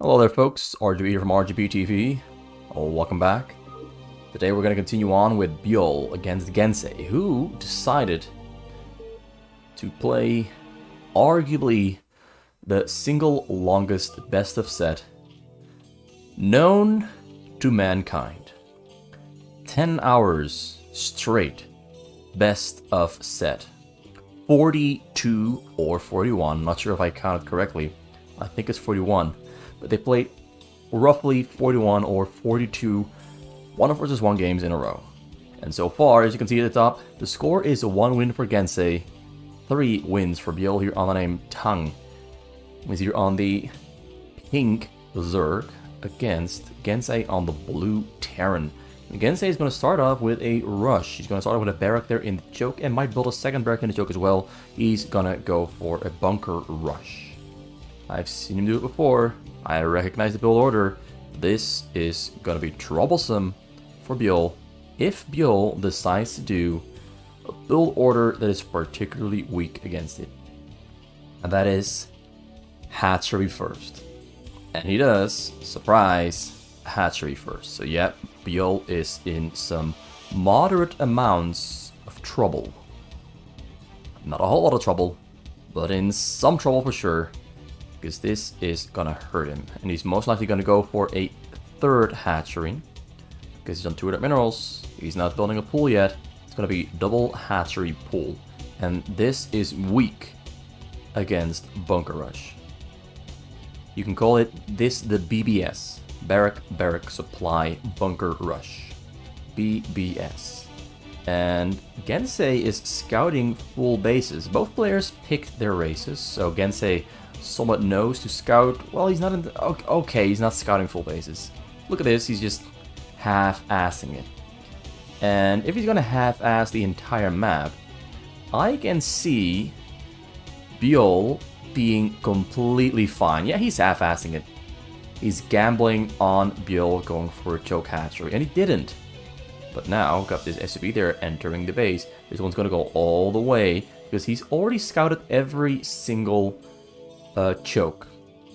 Hello there folks, RJB from RJB TV. Welcome back. Today we're going to continue on with Byul against Gensay, who decided to play arguably the single longest best of set known to mankind. 10 hours straight best of set. 42 or 41, not sure if I counted correctly. I think it's 41. But they played roughly 41 or 42 1 versus 1 games in a row. And so far, as you can see at the top, the score is 1 win for Gensay, 3 wins for Byul here on the name Tang. Means here on the pink Zerg against Gensay on the blue Terran. And Gensay is going to start off with a rush. He's going to start off with a barrack there in the choke and might build a second barrack in the choke as well. He's going to go for a bunker rush. I've seen him do it before. I recognize the build order. This is going to be troublesome for Byul if Byul decides to do a build order that is particularly weak against it. And that is hatchery first. And he does, surprise, hatchery first. So yeah, Byul is in some moderate amounts of trouble. Not a whole lot of trouble, but in some trouble for sure. Because this is gonna hurt him, and he's most likely gonna go for a third hatchery because he's on 200 minerals. He's not building a pool yet. It's gonna be double hatchery pool, and this is weak against bunker rush. You can call it this the BBS, barrack supply bunker rush, BBS. And Gensay is scouting full bases. Both players picked their races, so Gensay somewhat knows to scout. Well, he's not in the, okay, he's not scouting full bases. Look at this, he's just half-assing it. And if he's gonna half-ass the entire map, I can see Byul being completely fine. Yeah, he's half-assing it. He's gambling on Byul going for a choke hatchery, and he didn't. But now, got this SUV there entering the base. This one's gonna go all the way, because he's already scouted every single choke.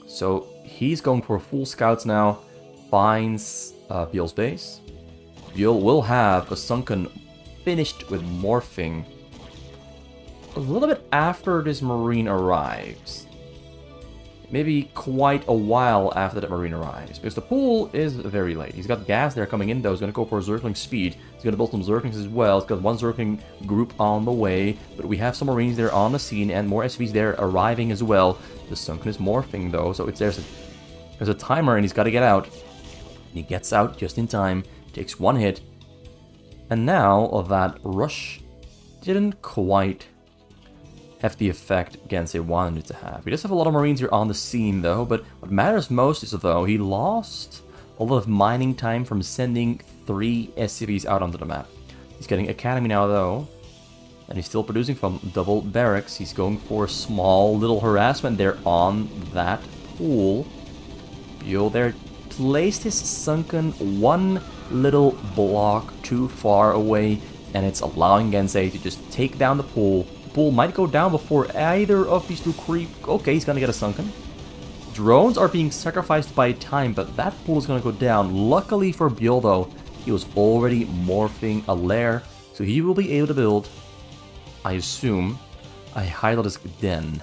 So he's going for full scouts now, finds Byul's base. Byul will have a sunken finished with morphing a little bit after this marine arrives. Maybe quite a while after that marine arrives, because the pool is very late. He's got gas there coming in though. He's going to go for a Zergling speed. He's going to build some Zerglings as well. He's got one Zergling group on the way, but we have some marines there on the scene and more SVs there arriving as well. The sunken is morphing though, so there's a timer and he's got to get out. And he gets out just in time, takes one hit, and now that rush didn't quite have the effect Gensay wanted it to have. He does have a lot of marines here on the scene though, but what matters most is though he lost a lot of mining time from sending 3 SCVs out onto the map. He's getting Academy now though, and he's still producing from double barracks. He's going for a small little harassment there on that pool. Byul there placed his sunken one little block too far away, and it's allowing Gensay to just take down the pool. Pool might go down before either of these two creep. Okay, he's gonna get a sunken. Drones are being sacrificed by time, but that pool is gonna go down. Luckily for Byul though, he was already morphing a lair, so he will be able to build, I assume, a Hydralisk den.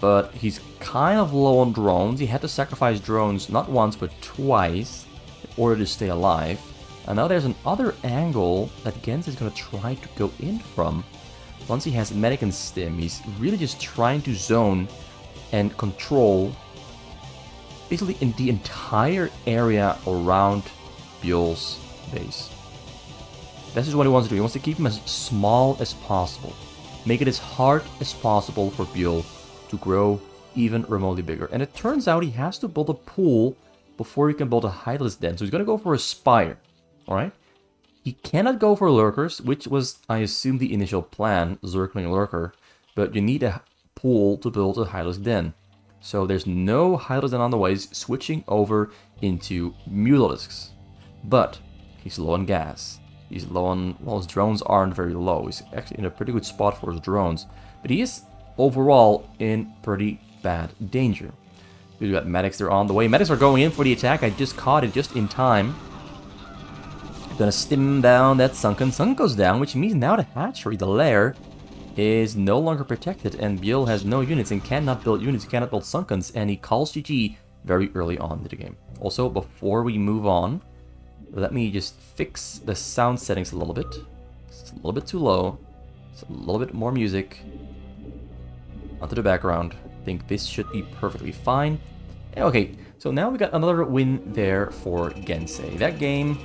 But he's kind of low on drones. He had to sacrifice drones not once but twice in order to stay alive. And now there's another angle that Gensay is gonna try to go in from. Once he has medic and stim, he's really just trying to zone and control basically in the entire area around Byul's base. This is what he wants to do. He wants to keep him as small as possible. Make it as hard as possible for Byul to grow even remotely bigger. And it turns out he has to build a pool before he can build a Hydralisk den. So he's going to go for a Spire. Alright? He cannot go for lurkers, which was, I assume, the initial plan, Zergling lurker, but you need a pool to build a Hydralisk den. So there's no Hydralisk den on the way. He's switching over into Mutalisks. But he's low on gas. He's low on, well, his drones aren't very low. He's actually in a pretty good spot for his drones. But he is overall in pretty bad danger. We got medics, they're on the way. Medics are going in for the attack. I just caught it just in time. Gonna stim down that sunken. Sun goes down, which means now the hatchery, the lair, is no longer protected, and Byul has no units and cannot build units, he cannot build sunkens, and he calls GG very early on in the game. Also, before we move on, let me just fix the sound settings a little bit. It's a little bit too low. It's a little bit more music onto the background. I think this should be perfectly fine. Okay, so now we got another win there for Gensay. That game,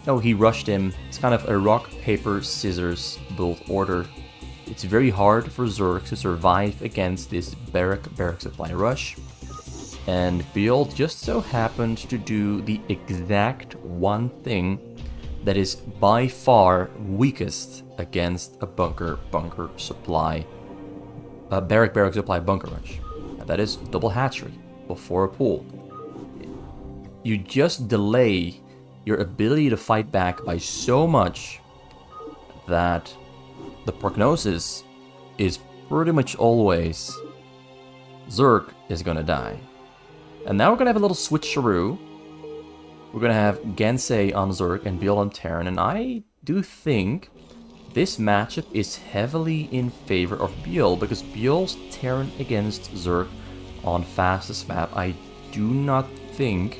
oh, he rushed him. It's kind of a rock, paper, scissors build order. It's very hard for Zerg to survive against this barrack supply rush. And Byul just so happened to do the exact one thing that is by far weakest against a barrack supply bunker rush. And that is double hatchery before a pool. You just delay your ability to fight back by so much that the prognosis is pretty much always Zerg is gonna die. And now we're gonna have a little switcheroo. We're gonna have Gensay on Zerg and Byul on Terran, and I do think this matchup is heavily in favor of Byul, because Byul's Terran against Zerg on fastest map, I do not think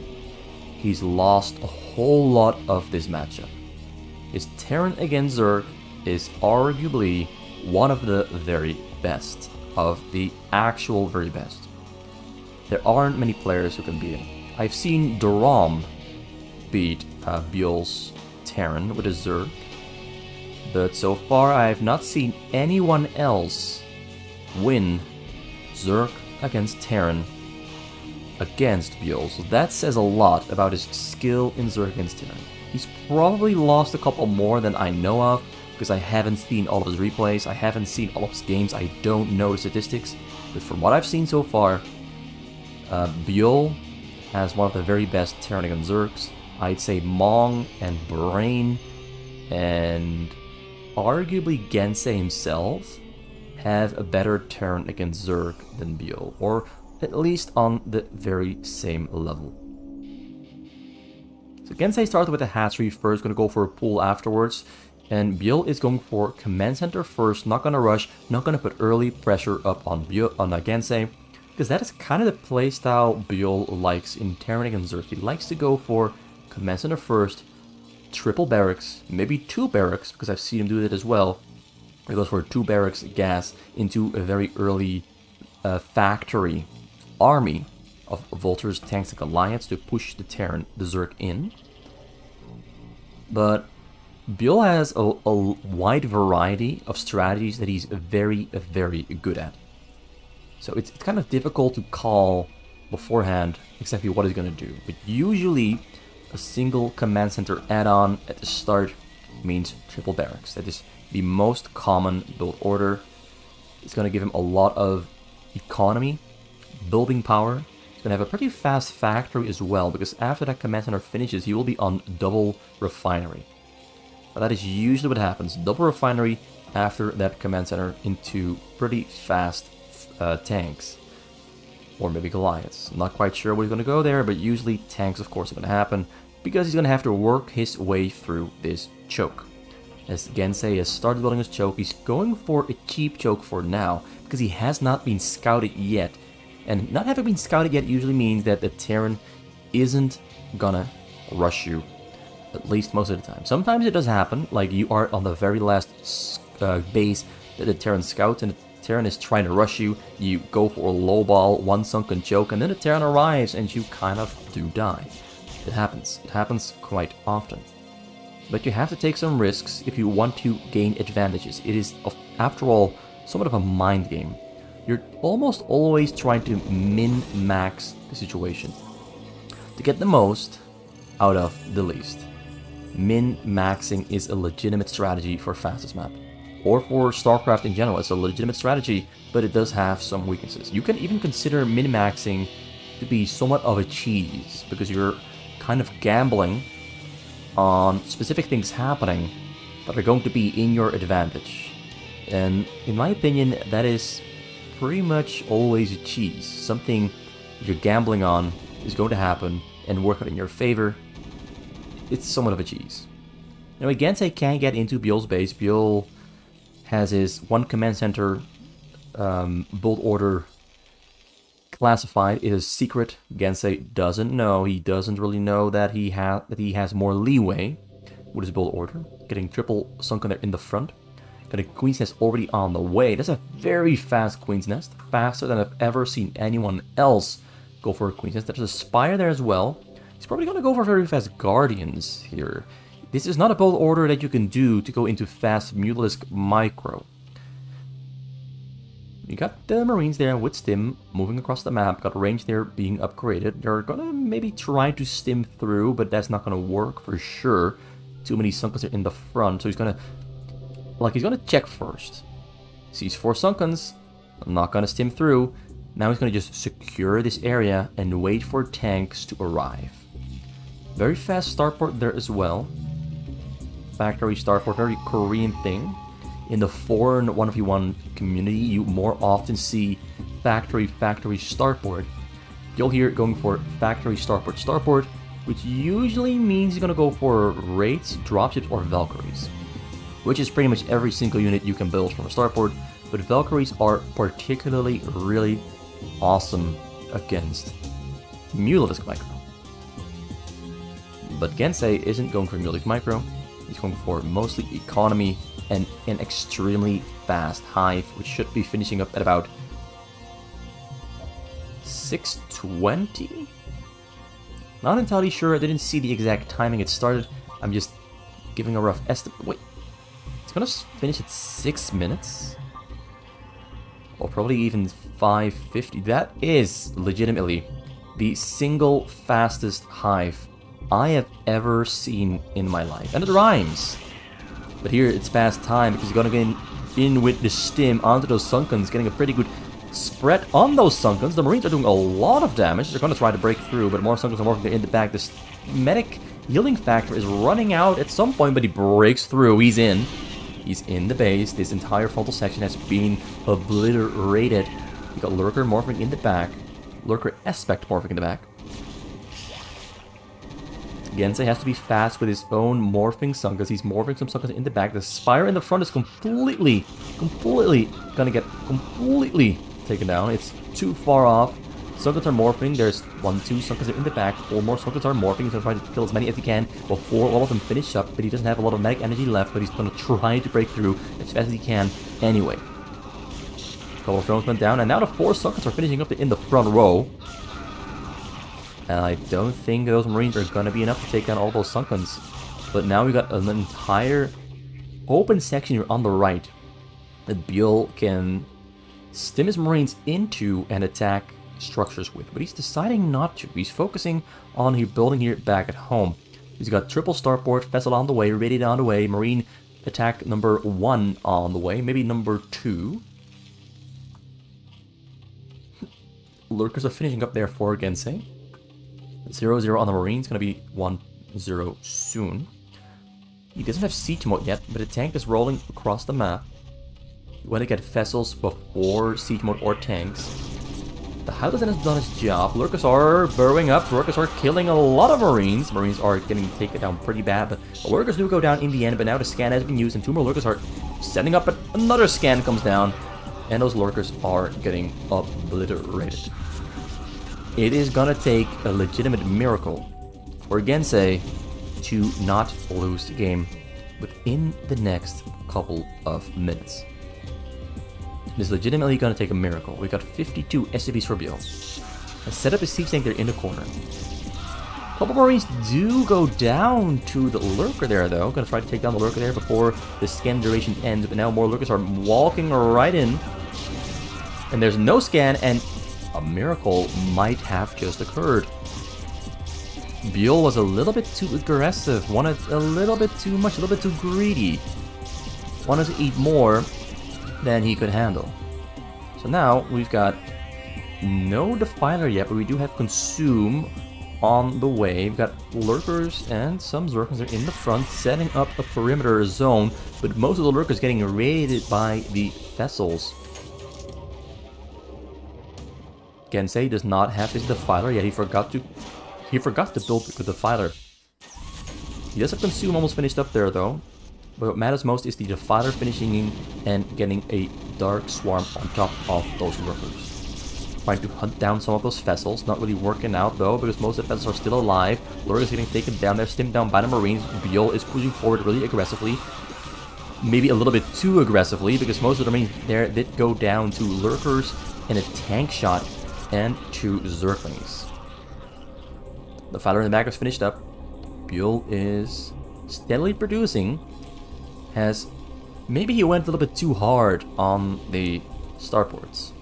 he's lost a whole lot of this matchup. His Terran against Zerg is arguably one of the very best, of the actual very best. There aren't many players who can beat him. I've seen Dorom beat Byul's Terran with a Zerg, but so far I have not seen anyone else win Zerg against Terran against Byul, so that says a lot about his skill in Zerg against Terran. He's probably lost a couple more than I know of, because I haven't seen all of his replays, I haven't seen all of his games, I don't know the statistics, but from what I've seen so far, Byul has one of the very best Terran against Zergs. I'd say Mong and Brain and arguably Gensay himself have a better Terran against Zerg than Byul, or at least on the very same level. So Gensay started with a hatchery first, going to go for a pool afterwards, and Byul is going for command center first, not going to rush, not going to put early pressure up on Gensay, because that is kind of the playstyle Byul likes in Terran against Zerg. He likes to go for command center first, triple barracks, maybe 2 barracks, because I've seen him do that as well. He goes for 2 barracks gas into a very early factory army of Vultures, Tanks, and Goliaths to push the Terran, the Zerg in. But Byul has a wide variety of strategies that he's very, very good at. So it's kind of difficult to call beforehand exactly what he's going to do. But usually a single command center add-on at the start means triple barracks. That is the most common build order. It's going to give him a lot of economy, building power. He's going to have a pretty fast factory as well, because after that command center finishes, he will be on double refinery. But that is usually what happens. Double refinery after that command center into pretty fast tanks. Or maybe Goliaths. I'm not quite sure where he's going to go there, but usually tanks, of course, are going to happen, because he's going to have to work his way through this choke. As Gensay has started building his choke, he's going for a cheap choke for now, because he has not been scouted yet. And not having been scouted yet usually means that the Terran isn't gonna rush you, at least most of the time. Sometimes it does happen, like you are on the very last base that the Terran scouts, and the Terran is trying to rush you, you go for a low ball, 1 sunken choke, and then the Terran arrives and you kind of do die. It happens quite often. But you have to take some risks if you want to gain advantages. It is, after all, somewhat of a mind game. You're almost always trying to min-max the situation to get the most out of the least. Min-maxing is a legitimate strategy for fastest map, or for StarCraft in general. It's a legitimate strategy, but it does have some weaknesses. You can even consider min-maxing to be somewhat of a cheese, because you're kind of gambling on specific things happening that are going to be in your advantage. And in my opinion, that is pretty much always a cheese. Something you're gambling on is going to happen and work out in your favor, it's somewhat of a cheese. Now, Gensay can get into Byul's base. Byul has his one command center build order classified. It is secret. Gensay doesn't know. He doesn't really know that he has more leeway with his build order. Getting triple sunken there in the front. Got a Queen's Nest already on the way. That's a very fast Queen's Nest. Faster than I've ever seen anyone else go for a Queen's Nest. There's a Spire there as well. He's probably going to go for very fast Guardians here. This is not a build order that you can do to go into fast Mutalisk Micro. You got the Marines there with Stim moving across the map. Got range there being upgraded. They're going to maybe try to stim through, but that's not going to work for sure. Too many Sunkens are in the front, so he's going to check first. Sees 4 Sunkens. I'm not going to stim through. Now he's going to just secure this area and wait for tanks to arrive. Very fast starport there as well. Factory starport, very Korean thing. In the foreign 1v1 community, you more often see factory starport. You'll hear it going for factory starport, which usually means you're going to go for raids, dropships, or Valkyries. Which is pretty much every single unit you can build from a starport, but Valkyries are particularly really awesome against Mutalisk Micro. But Gensay isn't going for Mutalisk Micro. He's going for mostly economy and an extremely fast hive, which should be finishing up at about 6:20. Not entirely sure. I didn't see the exact timing it started. I'm just giving a rough estimate. Wait, it's gonna finish at 6 minutes, or probably even 5:50. That is legitimately the single fastest hive I have ever seen in my life. And it rhymes. But here it's past time because he's gonna get in with the stim onto those Sunkens, getting a pretty good spread on those Sunkens. The Marines are doing a lot of damage. They're gonna try to break through, but more Sunkens are morphing there in the back. This medic healing factor is running out at some point, but he breaks through. He's in. He's in the base. This entire frontal section has been obliterated. You got Lurker morphing in the back. Lurker Aspect morphing in the back. Gensay has to be fast with his own morphing Sunkens. He's morphing some Sunkens in the back. The Spire in the front is completely gonna get completely taken down. It's too far off. Sunkens are morphing. There's 1, 2 Sunkens in the back. 4 more Sunkens are morphing. He's gonna try to kill as many as he can before all of them finish up. But he doesn't have a lot of medic energy left. But he's gonna try to break through as fast as he can anyway. A couple of drones went down, and now the 4 Sunkens are finishing up in the front row. And I don't think those Marines are going to be enough to take down all those Sunkens. But now we got an entire open section here on the right that Byul can stim his Marines into and attack structures with. But he's deciding not to. He's focusing on building here back at home. He's got triple starport, vessel on the way, radiator on the way, Marine attack number 1 on the way, maybe number 2. Lurkers are finishing up there for Gensay. 0-0 on the Marines, gonna be 1-0 soon. He doesn't have siege mode yet, but the tank is rolling across the map. You want to get vessels before siege mode or tanks. The Hydrogen has done its job. Lurkers are burrowing up. Lurkers are killing a lot of Marines. Marines are getting taken down pretty bad, but the Lurkers do go down in the end. But now the scan has been used, and 2 more Lurkers are setting up, but another scan comes down, and those Lurkers are getting obliterated. It is gonna take a legitimate miracle for Gensay to not lose the game within the next couple of minutes. It is legitimately gonna take a miracle. We got 52 SCVs for Byul. I set up a siege tank there in the corner. A couple Marines do go down to the Lurker there though. Gonna try to take down the Lurker there before the scan duration ends, but now more Lurkers are walking right in. And there's no scan, and a miracle might have just occurred. Byul was a little bit too aggressive, wanted a little bit too much, a little bit too greedy. Wanted to eat more than he could handle. So now we've got no Defiler yet, but we do have Consume on the way. We've got Lurkers and some Zerkins are in the front, setting up a perimeter zone, but most of the Lurkers getting raided by the vessels. Gensay does not have his defiler yet. He forgot to build with the defiler. He does have Consume almost finished up there though. But what matters most is the defiler finishing in and getting a Dark Swarm on top of those Lurkers. Trying to hunt down some of those vessels. Not really working out though, because most of the vessels are still alive. Lurker is getting taken down. They're stimmed down by the Marines. Byul is pushing forward really aggressively. Maybe a little bit too aggressively, because most of the Marines there did go down to Lurkers and a tank shot and 2 Zerglings. The fighter in the back is finished up. Byul is steadily producing. Maybe he went a little bit too hard on the starports.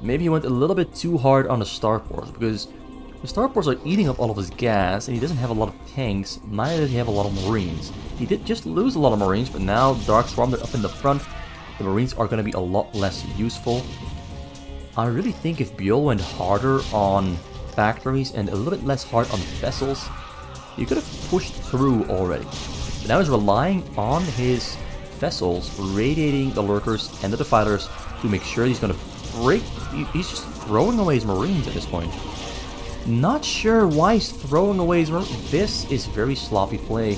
Maybe he went a little bit too hard on the starports, because the starports are eating up all of his gas, and he doesn't have a lot of tanks, neither does he have a lot of Marines. He did just lose a lot of Marines, but now Dark Swarm, they're up in the front. The Marines are going to be a lot less useful. I really think if Byul went harder on factories and a little bit less hard on vessels, he could have pushed through already. But now he's relying on his vessels, radiating the Lurkers and the Defilers to make sure he's going to break. He's just throwing away his Marines at this point. Not sure why he's throwing away his Marines. This is very sloppy play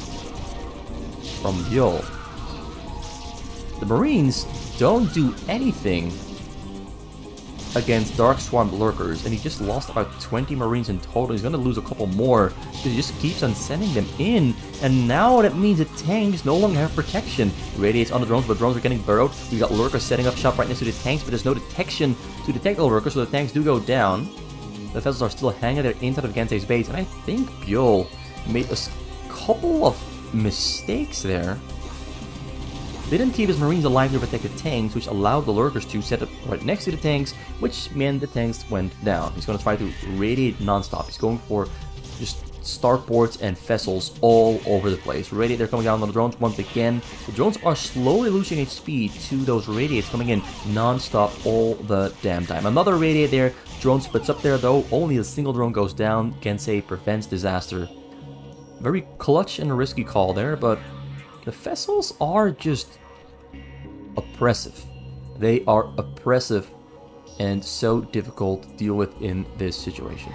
from Byul. The Marines don't do anything against Dark Swarm Lurkers, and he just lost about 20 Marines in total. He's going to lose a couple more, because he just keeps on sending them in, and now that means the tanks no longer have protection. Radiates on the drones, but drones are getting burrowed. We got Lurkers setting up shop right next to the tanks, but there's no detection to detect the Lurkers, so the tanks do go down. The vessels are still hanging there inside of Gensay's base, and I think Byul made a couple of mistakes there. Didn't keep his Marines alive to protect the tanks, which allowed the Lurkers to set up right next to the tanks, which meant the tanks went down. He's going to try to radiate non-stop. He's going for just starports and vessels all over the place. Radiate, they're coming down on the drones once again. The drones are slowly losing speed to those radiates coming in non-stop all the damn time. Another radiate there. Drone splits up there though. Only a single drone goes down. Gensay prevents disaster. Very clutch and risky call there, but the vessels are just oppressive. They are oppressive and so difficult to deal with in this situation.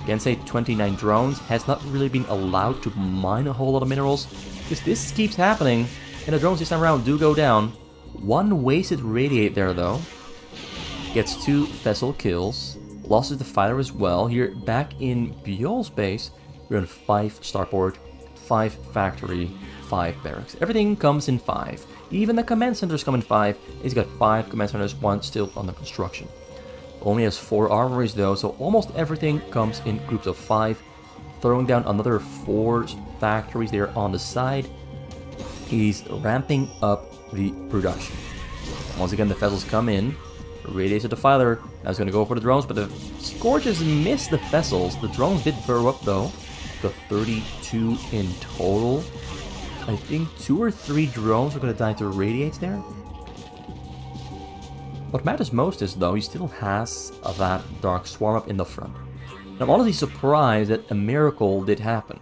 Gensay 29 drones has not really been allowed to mine a whole lot of minerals, because this keeps happening and the drones this time around do go down. One wasted radiate there though. Gets 2 vessel kills. Losses the fighter as well. Here back in Byul's base, we're on 5 starport, 5 factory, 5 barracks. Everything comes in 5. Even the command centers come in 5. He's got 5 command centers, 1 still under construction. Only has 4 armories though, so almost everything comes in groups of 5. Throwing down another 4 factories there on the side. He's ramping up the production. Once again, the vessels come in. Radiates a defiler. Now he's going to go for the drones, but the Scourges miss the vessels. The drones did burrow up though. Got 32 in total. I think 2 or 3 drones are going to die to radiates there. What matters most is though, he still has that Dark Swarm up in the front. And I'm honestly surprised that a miracle did happen.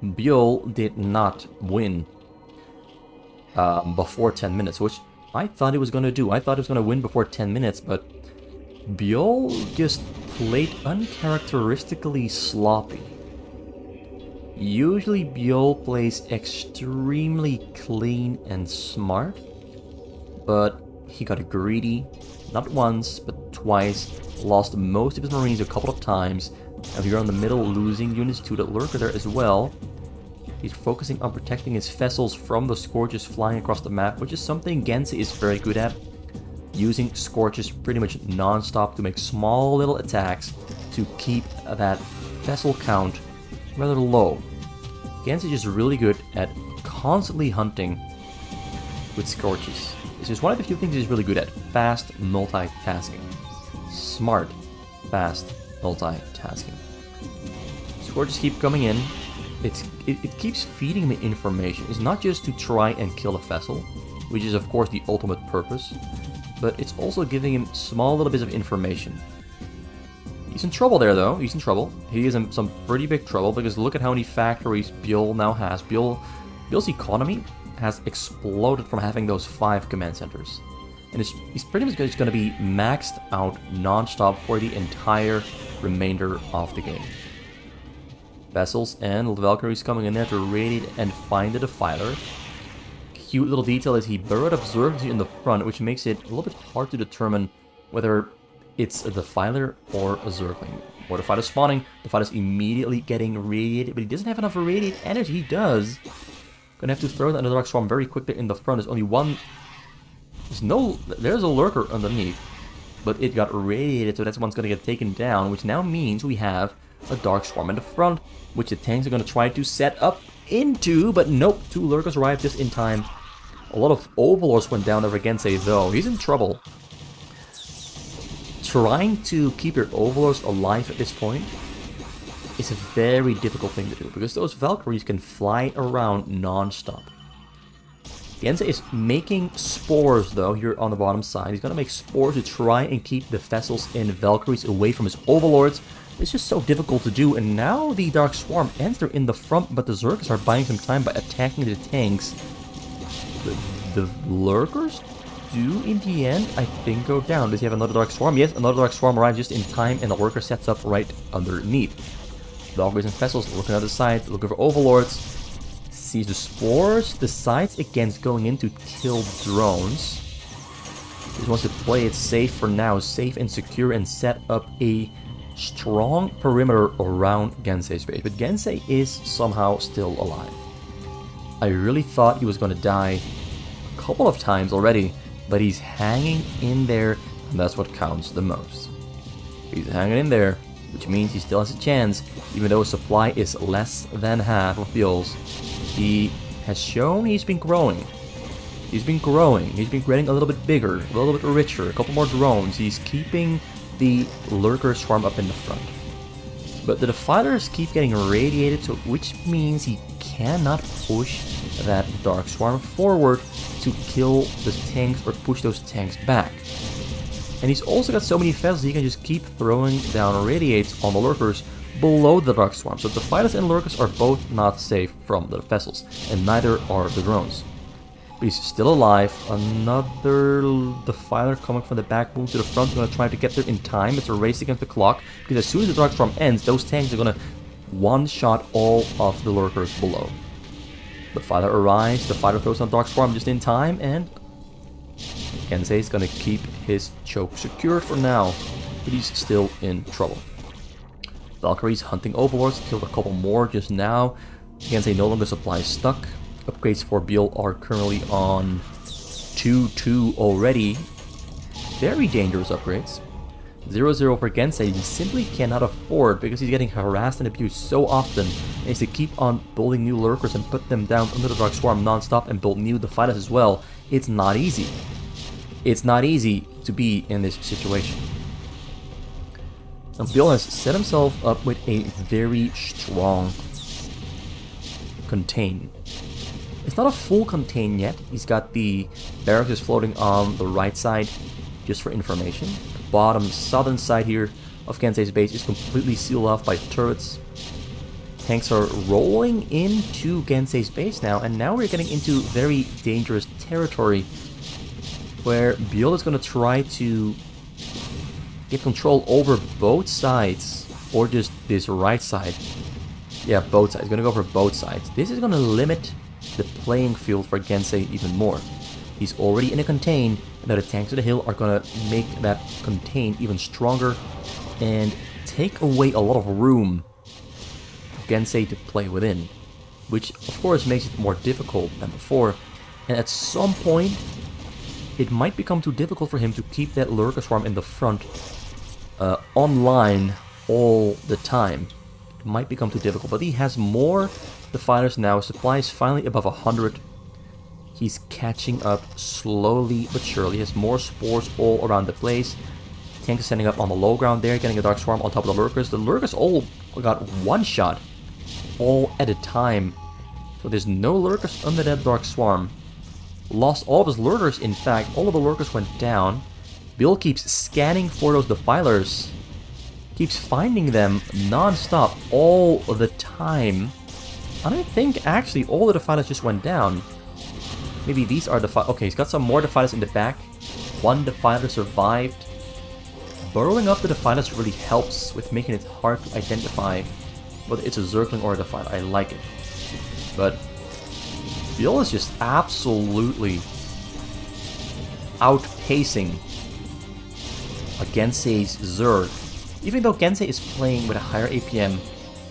Byul did not win before 10 minutes, which I thought he was going to do. I thought he was going to win before 10 minutes, but Byul just played uncharacteristically sloppy. Usually Byul plays extremely clean and smart, but he got greedy, not once, but twice, lost most of his Marines a couple of times, and we're on the middle losing units to the Lurker there as well. He's focusing on protecting his vessels from the Scourges flying across the map, which is something Gensay is very good at. Using Scourges pretty much non-stop to make small little attacks to keep that vessel count rather low. Gensay is just really good at constantly hunting with Scourges. This is one of the few things he's really good at. Fast multitasking. Smart, fast multitasking. Scourges keep coming in. It keeps feeding me information. It's not just to try and kill a vessel, which is of course the ultimate purpose, but it's also giving him small little bits of information. He's in trouble there though, he's in trouble. He is in some pretty big trouble, because look at how many factories Byul now has. Byul's economy has exploded from having those 5 command centers. And he's pretty much just going to be maxed out non-stop for the entire remainder of the game. Vessels and Valkyries coming in there to raid and find the Defiler. Cute little detail is he burrowed observes you in the front, which makes it a little bit hard to determine whether it's a Defiler or a Zergling. Or the fighter spawning, the fighter's immediately getting radiated, but he doesn't have enough radiate energy. He does. Gonna have to throw another Dark Swarm very quickly in the front. There's only one. There's a lurker underneath, but it got radiated, so that's one's gonna get taken down, which now means we have a Dark Swarm in the front, which the tanks are gonna try to set up into, but nope, 2 lurkers arrived just in time. A lot of Overlords went down over Gensay though. He's in trouble. Trying to keep your Overlords alive at this point is a very difficult thing to do, because those Valkyries can fly around non-stop. Gensay is making spores though here on the bottom side. He's gonna make spores to try and keep the vessels and Valkyries away from his Overlords. It's just so difficult to do, and now the Dark Swarm ends there in the front, but the Zergers are buying some time by attacking the tanks. The lurkers do, in the end, I think, go down. Does he have another Dark Swarm? Yes, another Dark Swarm arrives just in time, and the lurker sets up right underneath. Valkyries and vessels looking at the side, looking for Overlords. Sees the spores, decides against going in to kill drones. Just wants to play it safe for now, safe and secure, and set up a strong perimeter around Gensay's base. But Gensay is somehow still alive. I really thought he was going to die a couple of times already, but he's hanging in there, and that's what counts the most. He's hanging in there, which means he still has a chance, even though his supply is less than half of Byul's. He has shown he's been growing. He's been growing. He's been getting a little bit bigger, a little bit richer, a couple more drones. He's keeping the lurker swarm up in the front. But the Defilers keep getting radiated, so which means he cannot push that Dark Swarm forward to kill the tanks or push those tanks back. And he's also got so many vessels he can just keep throwing down radiates on the lurkers below the Dark Swarm. So the Defilers and lurkers are both not safe from the vessels, and neither are the drones. But he's still alive. Another Defiler coming from the back, move to the front. Going to try to get there in time. It's a race against the clock, because as soon as the Dark Swarm ends, those tanks are going to one-shot all of the lurkers below. The Defiler arrives. The Defiler throws on Dark Swarm just in time, and Gensay is going to keep his choke secured for now, but he's still in trouble. Valkyries hunting Overlords, killed a couple more just now. Gensay no longer supplies stuck. Upgrades for Byul are currently on 2-2 already. Very dangerous upgrades. 0-0 for Gensay, he simply cannot afford, because he's getting harassed and abused so often. He needs to keep on building new lurkers and put them down under the Dark Swarm non-stop and build new Defilers as well. It's not easy. It's not easy to be in this situation. And Byul has set himself up with a very strong contain. It's not a full contain yet. He's got the barracks just floating on the right side, just for information. The bottom southern side here of Gensay's base is completely sealed off by turrets. Tanks are rolling into Gensay's base now, and now we're getting into very dangerous territory, where Byul is going to try to get control over both sides, or just this right side. Yeah, both sides. He's going to go for both sides. This is going to limit the playing field for Gensay even more. He's already in a contain, and now the tanks of the hill are going to make that contain even stronger and take away a lot of room for Gensay to play within, which of course makes it more difficult than before. And at some point, it might become too difficult for him to keep that lurker swarm in the front online all the time. It might become too difficult, but he has more Defilers now. Supply is finally above 100. He's catching up slowly but surely. He has more spores all around the place. Tanks are setting up on the low ground there, getting a Dark Swarm on top of the lurkers. The lurkers all got one shot, all at a time. So there's no lurkers under that Dark Swarm. Lost all of his lurkers, in fact. All of the lurkers went down. Byul keeps scanning for those Defilers. Keeps finding them non-stop all the time. And I think actually all the Defilers just went down. Maybe these are Defilers. Okay, he's got some more Defilers in the back. one defiler survived. Burrowing up the defilers really helps with making it hard to identify whether it's a Zergling or a defiler. I like it. But Byul is just absolutely outpacing a Gensay's Zerg. Even though Gensay is playing with a higher APM,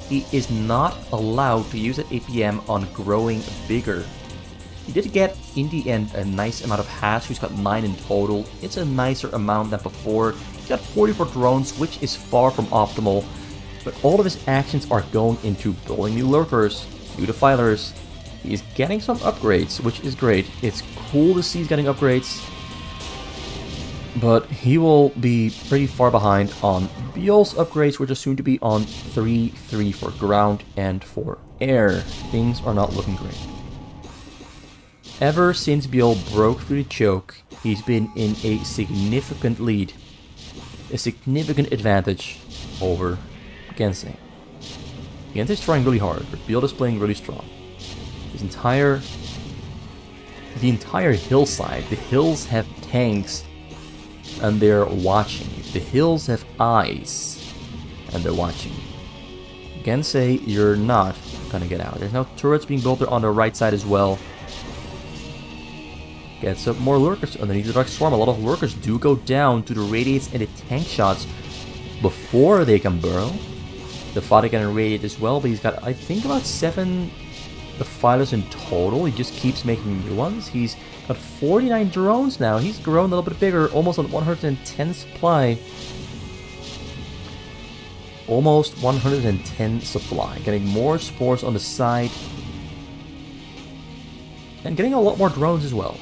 he is not allowed to use that APM on growing bigger. He did get, in the end, a nice amount of hash. He's got 9 in total. It's a nicer amount than before. He's got 44 drones, which is far from optimal. But all of his actions are going into building new lurkers, new defilers. He is getting some upgrades, which is great. It's cool to see he's getting upgrades. But he will be pretty far behind on Byul's upgrades, which are soon to be on 3-3 for ground and for air. Things are not looking great. Ever since Byul broke through the choke, he's been in a significant lead. A significant advantage over Gensay. Gensay's trying really hard, but Byul is playing really strong. The entire hillside, the hills have tanks and they're watching you. The hills have eyes and they're watching you. Gensay, you're not gonna get out. There's now turrets being built there on the right side as well. Gets up more lurkers underneath the Dark Swarm. A lot of lurkers do go down to the radiates and the tank shots before they can burrow. The Father can radiate as well, but he's got, I think, about 7 defilers in total. He just keeps making new ones. He's got 49 drones now. He's grown a little bit bigger, almost on 110 supply. Almost 110 supply. Getting more spores on the side. And getting a lot more drones as well.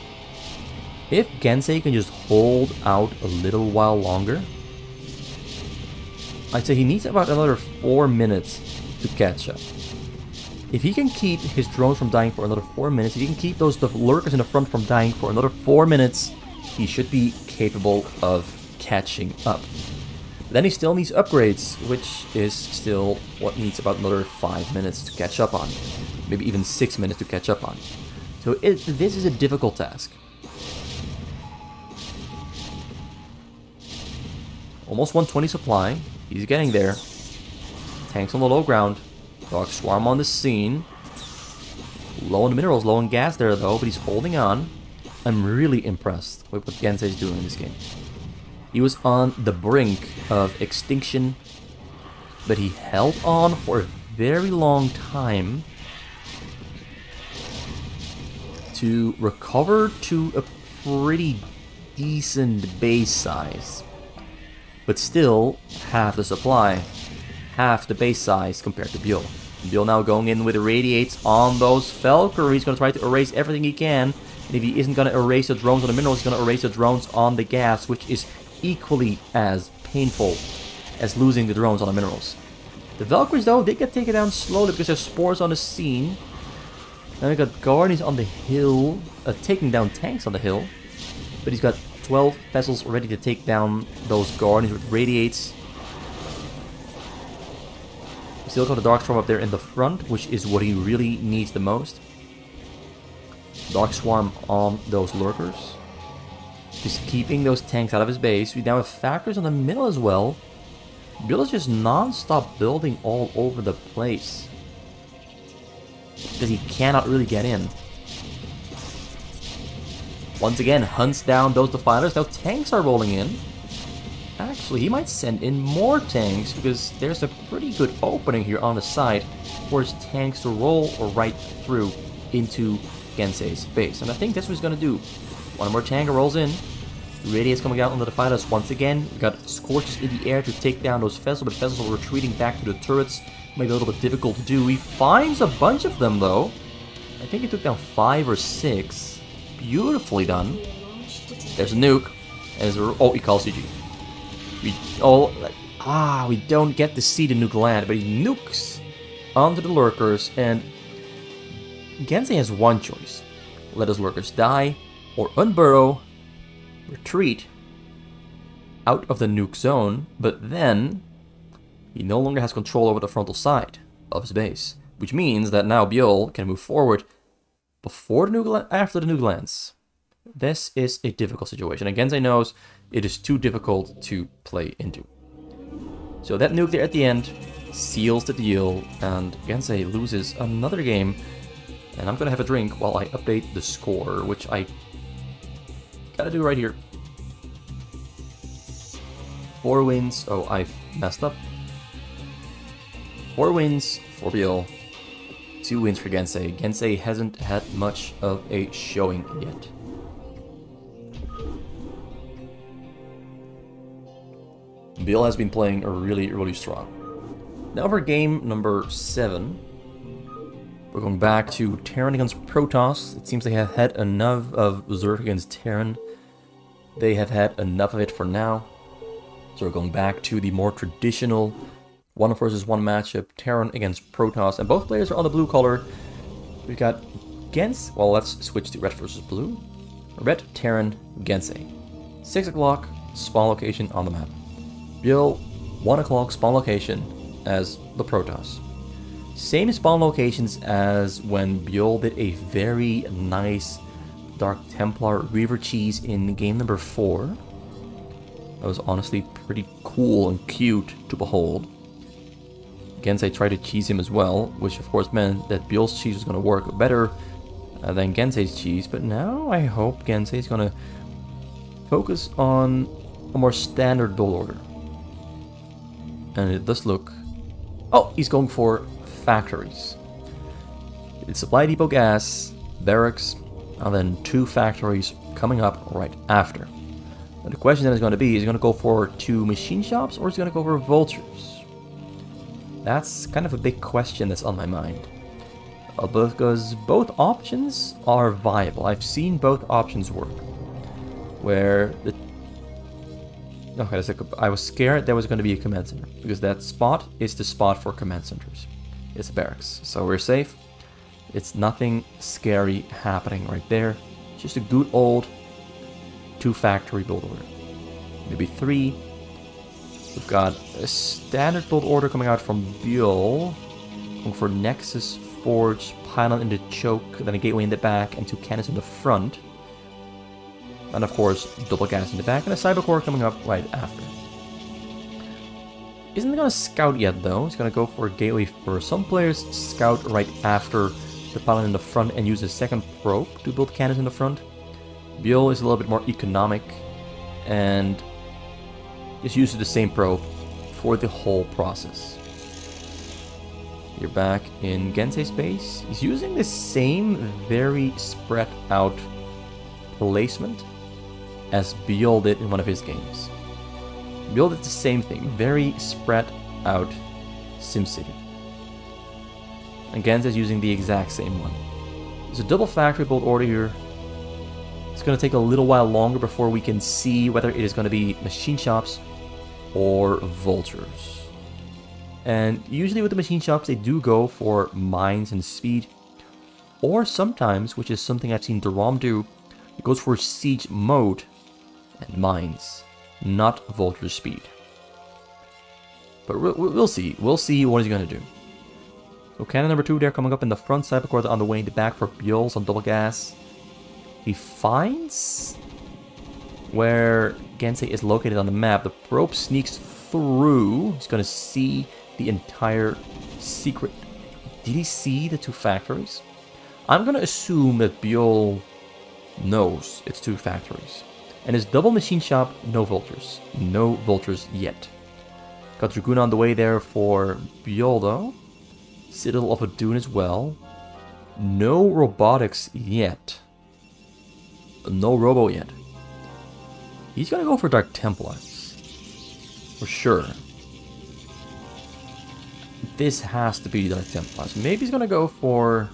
If Gensay can just hold out a little while longer, I'd say he needs about another 4 minutes to catch up. If he can keep his drones from dying for another 4 minutes, if he can keep those lurkers in the front from dying for another 4 minutes, he should be capable of catching up. Then he still needs upgrades, which is still what needs about another 5 minutes to catch up on. Maybe even 6 minutes to catch up on. So this is a difficult task. Almost 120 supply. He's getting there. Tanks on the low ground. Dark Swarm on the scene. Low on the minerals, low on gas there though, but he's holding on. I'm really impressed with what Gensay is doing in this game. He was on the brink of extinction, but he held on for a very long time to recover to a pretty decent base size. But still, half the supply, half the base size compared to Byul. Byul now going in with the radiates on those Valkyries. He's going to try to erase everything he can. And if he isn't going to erase the drones on the minerals, he's going to erase the drones on the gas, which is equally as painful as losing the drones on the minerals. The Valkyries, though, they get taken down slowly because there's spores on the scene. Then we got Guardians on the hill, taking down tanks on the hill. But he's got 12 vessels ready to take down those Guardians with radiates. Still got the Dark Swarm up there in the front, which is what he really needs the most. Dark Swarm on those lurkers. Just keeping those tanks out of his base. We now have factors in the middle as well. Byul is just non-stop building all over the place. Because he cannot really get in. Once again, hunts down those defilers. Now tanks are rolling in. Actually, he might send in more tanks because there's a pretty good opening here on the side for his tanks to roll right through into Gensay's base. And I think that's what he's going to do. One more tank rolls in. Radiates coming out on the defilers once again. We got Scorches in the air to take down those vessels, but vessels are retreating back to the turrets. Might be a little bit difficult to do. He finds a bunch of them though. I think he took down 5 or 6. Beautifully done. There's a nuke. And oh, he calls CG. We don't get to see the nuke land, but he nukes onto the lurkers, and Gensay has one choice. Let his lurkers die, or unburrow, retreat out of the nuke zone, but then he no longer has control over the frontal side of his base, which means that now Byul can move forward before the nuke after the nuke lands. This is a difficult situation. And Gensay knows it is too difficult to play into. So that nuke there at the end seals the deal, and Gensay loses another game. And I'm gonna have a drink while I update the score, which I gotta do right here. 4 wins. Oh, I've messed up. 4 wins for Byul. 2 wins for Gensay. Gensay hasn't had much of a showing yet. Byul has been playing really strong. Now for game number 7. We're going back to Terran against Protoss. It seems they have had enough of Zerg against Terran. They have had enough of it for now. So we're going back to the more traditional 1 versus 1 matchup, Terran against Protoss. And both players are on the blue color. We've got Gens. Well, let's switch to red versus blue. Red, Terran, Gensay. 6 o'clock, spawn location on the map. Byul, 1 o'clock, spawn location as the Protoss. Same spawn locations as when Byul did a very nice Dark Templar Reaver cheese in game number 4. That was honestly pretty cool and cute to behold. Gensay tried to cheese him as well, which of course meant that Byul's cheese was going to work better than Gensay's cheese. But now I hope Gensay is going to focus on a more standard build order. And it does look... Oh, he's going for factories. It's supply depot gas, barracks, and then 2 factories coming up right after. Now the question then is going to be, is he going to go for 2 machine shops or is he going to go for vultures? That's kind of a big question that's on my mind. Because both options are viable. I've seen both options work. Where the... Okay, I was scared there was going to be a command center. Because that spot is the spot for command centers. It's a barracks. So we're safe. It's nothing scary happening right there. Just a good old 2 factory build order. Maybe 3. We've got a standard build order coming out from Byul. Going for Nexus, Forge, Pylon in the choke, then a gateway in the back, and 2 cannons in the front. And of course, double gas in the back, and a cyber core coming up right after. Isn't going to scout yet though. He's going to go for a gateway first. Some players scout right after the pylon in the front and use a second probe to build cannons in the front. Byul is a little bit more economic and just uses the same probe for the whole process. You're back in Gensay space. He's using the same very spread out placement as Byul did in one of his games. Byul did the same thing, very spread out SimCity. And Gensay is using the exact same one. There's a double factory build order here. It's going to take a little while longer before we can see whether it is going to be machine shops or vultures. And usually with the machine shops they do go for mines and speed. Or sometimes, which is something I've seen Duram do, it goes for siege mode and mines, not vulture speed. But we'll see. We'll see what he's going to do. So cannon number 2 there coming up in the front, cyber core on the way in the back for Byul's on double gas. He finds where Gensay is located on the map. The probe sneaks through. He's going to see the entire secret. Did he see the 2 factories? I'm going to assume that Byul knows it's 2 factories. And his double machine shop, no vultures. No vultures yet. Got Dragoon on the way there for Byul though. Citadel of Adun as well. No robotics yet. No robo yet. He's gonna go for Dark Templars. For sure. This has to be Dark Templars. Maybe he's gonna go for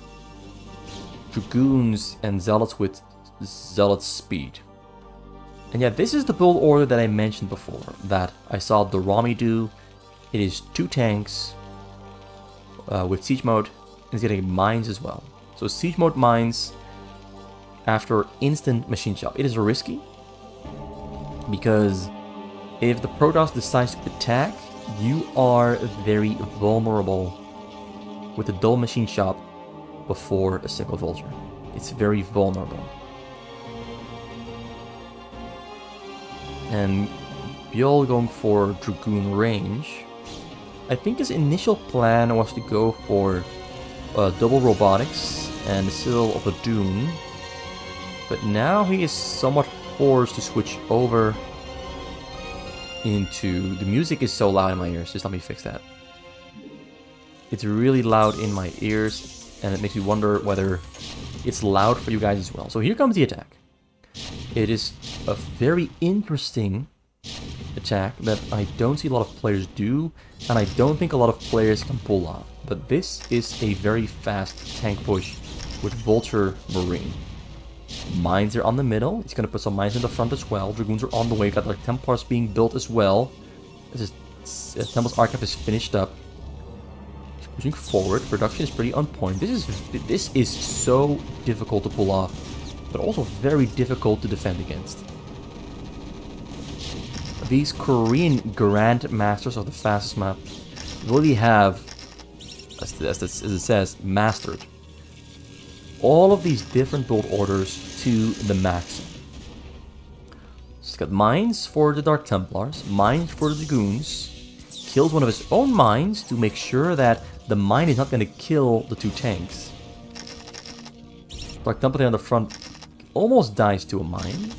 Dragoons and Zealots with Zealot speed. And yeah, this is the build order that I mentioned before, that I saw the Rami do. It is 2 tanks with siege mode, and it's getting mines as well. So siege mode mines after instant machine shop. It is risky, because if the Protoss decides to attack, you are very vulnerable with the double machine shop before a single vulture. It's very vulnerable. And Byul going for Dragoon range. I think his initial plan was to go for double robotics and the Citadel of the Dune. But now he is somewhat forced to switch over into... The music is so loud in my ears, just let me fix that. It's really loud in my ears, and it makes me wonder whether it's loud for you guys as well. So here comes the attack. It is a very interesting attack that I don't see a lot of players do, and I don't think a lot of players can pull off. But this is a very fast tank push with Vulture Marine. Mines are on the middle. He's going to put some mines in the front as well. Dragoons are on the way. Got like Templars being built as well. This is Templar's Archive is finished up. He's pushing forward. Production is pretty on point. This is so difficult to pull off, but also very difficult to defend against. These Korean Grandmasters of the fastest map really have, as it says, mastered all of these different build orders to the max. He's got mines for the Dark Templars, mines for the Dragoons, kills one of his own mines to make sure that the mine is not going to kill the two tanks. Dark Templar on the front almost dies to a mine.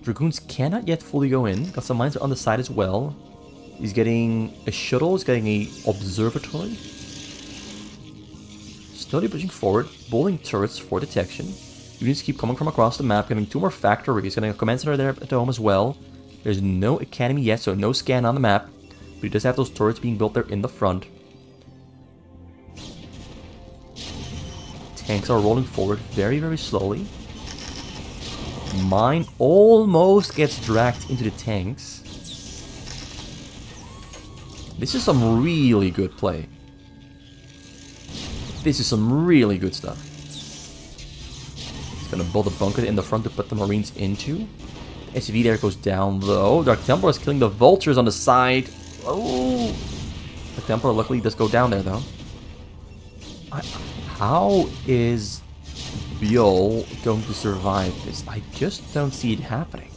Dragoons cannot yet fully go in. Got some mines on the side as well. He's getting a shuttle, he's getting a observatory. Slowly pushing forward, building turrets for detection. Units keep coming from across the map, getting 2 more factories, getting a command center there at home as well. There's no academy yet, so no scan on the map. But he does have those turrets being built there in the front. Tanks are rolling forward very, very slowly. Mine almost gets dragged into the tanks. This is some really good play. This is some really good stuff. He's gonna build a bunker in the front to put the Marines into. The SCV there goes down though. Dark Templar is killing the Vultures on the side. Oh! Dark Templar luckily does go down there though. How is Byul going to survive this? I just don't see it happening.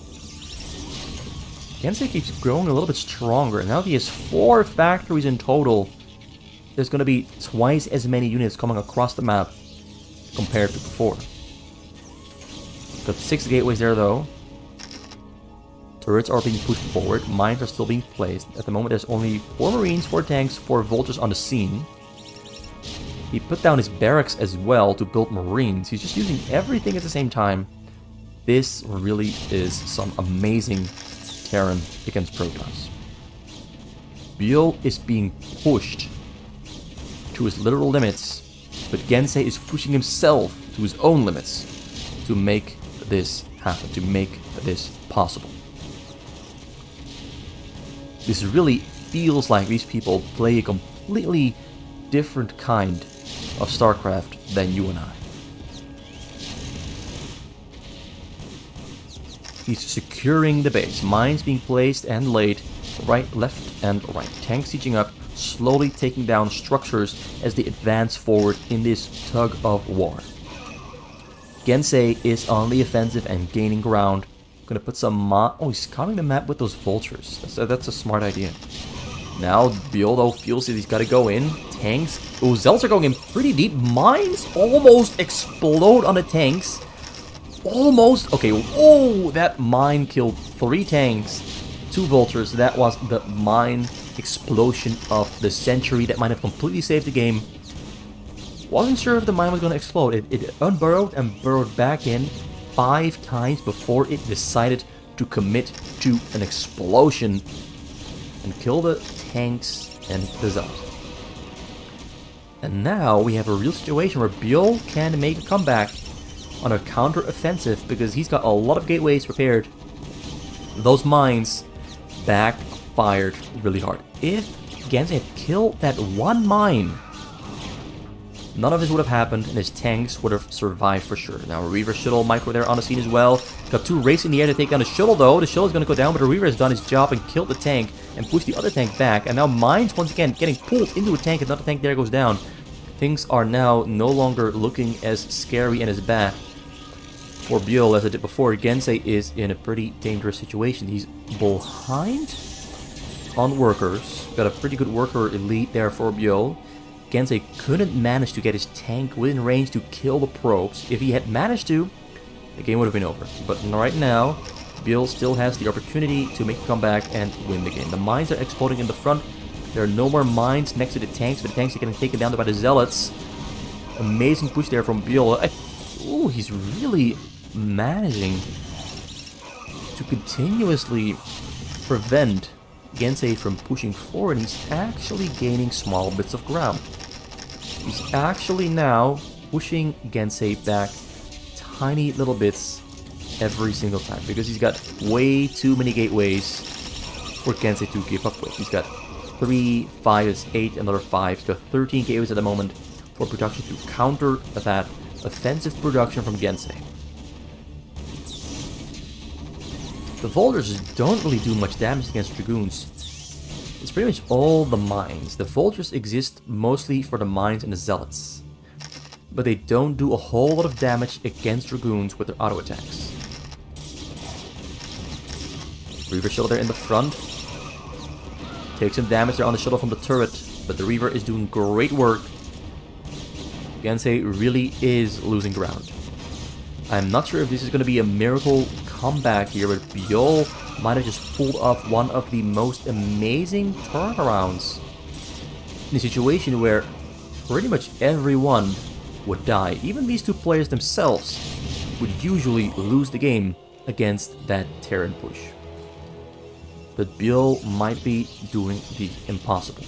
Gensay keeps growing a little bit stronger. Now he has 4 factories in total. There's going to be twice as many units coming across the map compared to before. Got 6 gateways there though. Turrets are being pushed forward. Mines are still being placed. At the moment there's only 4 Marines, 4 tanks, 4 Vultures on the scene. He put down his barracks as well to build Marines. He's just using everything at the same time. This really is some amazing Terran against Protoss. Byul is being pushed to his literal limits, but Gensay is pushing himself to his own limits to make this happen, to make this possible. This really feels like these people play a completely different kind of StarCraft than you and I. He's securing the base. Mines being placed and laid right, left, and right. Tanks sieging up, slowly taking down structures as they advance forward in this tug of war. Gensay is on the offensive and gaining ground. Gonna put some oh, he's scouting the map with those Vultures. That's a smart idea. Now Byul though feels that he's got to go in. Tanks. Oh, Zelts are going in pretty deep. Mines almost explode on the tanks. Almost. Okay. Oh, that mine killed 3 tanks, 2 Vultures. That was the mine explosion of the century. That might have completely saved the game. Wasn't sure if the mine was going to explode. It unburrowed and burrowed back in 5 times before it decided to commit to an explosion and kill the tanks and the Zelts. And now we have a real situation where Byul can make a comeback on a counter-offensive because he's got a lot of gateways prepared. Those mines backfired really hard. If Gensay had killed that 1 mine, none of this would have happened and his tanks would have survived for sure. Now a Reaver Shuttle Micro there on the scene as well. Got 2 racing in the air to take down the Shuttle though. The Shuttle is going to go down, but the Reaver has done his job and killed the tank and pushed the other tank back. And now mines once again getting pulled into a tank. Another tank there goes down. Things are now no longer looking as scary and as bad for Byul, as I did before, Gensay is in a pretty dangerous situation. He's behind on workers. Got a pretty good worker elite there for Byul. Gensay couldn't manage to get his tank within range to kill the probes. If he had managed to, the game would have been over. But right now, Byul still has the opportunity to make a comeback and win the game. The mines are exploding in the front. There are no more mines next to the tanks, but the tanks are getting taken down by the zealots. Amazing push there from Byul. Ooh, he's really managing to continuously prevent Gensay from pushing forward. He's actually gaining small bits of ground. He's actually now pushing Gensay back tiny little bits every single time, because he's got way too many gateways for Gensay to keep up with. He's got 3, 5 is 8, another 5. He's got 13 gateways at the moment for production to counter that offensive production from Gensay. The Vultures don't really do much damage against Dragoons. It's pretty much all the mines. The Vultures exist mostly for the mines and the Zealots, but they don't do a whole lot of damage against Dragoons with their auto attacks. Reaver shuttle there in the front. Takes some damage there on the shuttle from the turret, but the Reaver is doing great work. Gensay really is losing ground. I'm not sure if this is going to be a miracle comeback here, but Byul might have just pulled off one of the most amazing turnarounds in a situation where pretty much everyone would die. Even these two players themselves would usually lose the game against that Terran push. But Byul might be doing the impossible.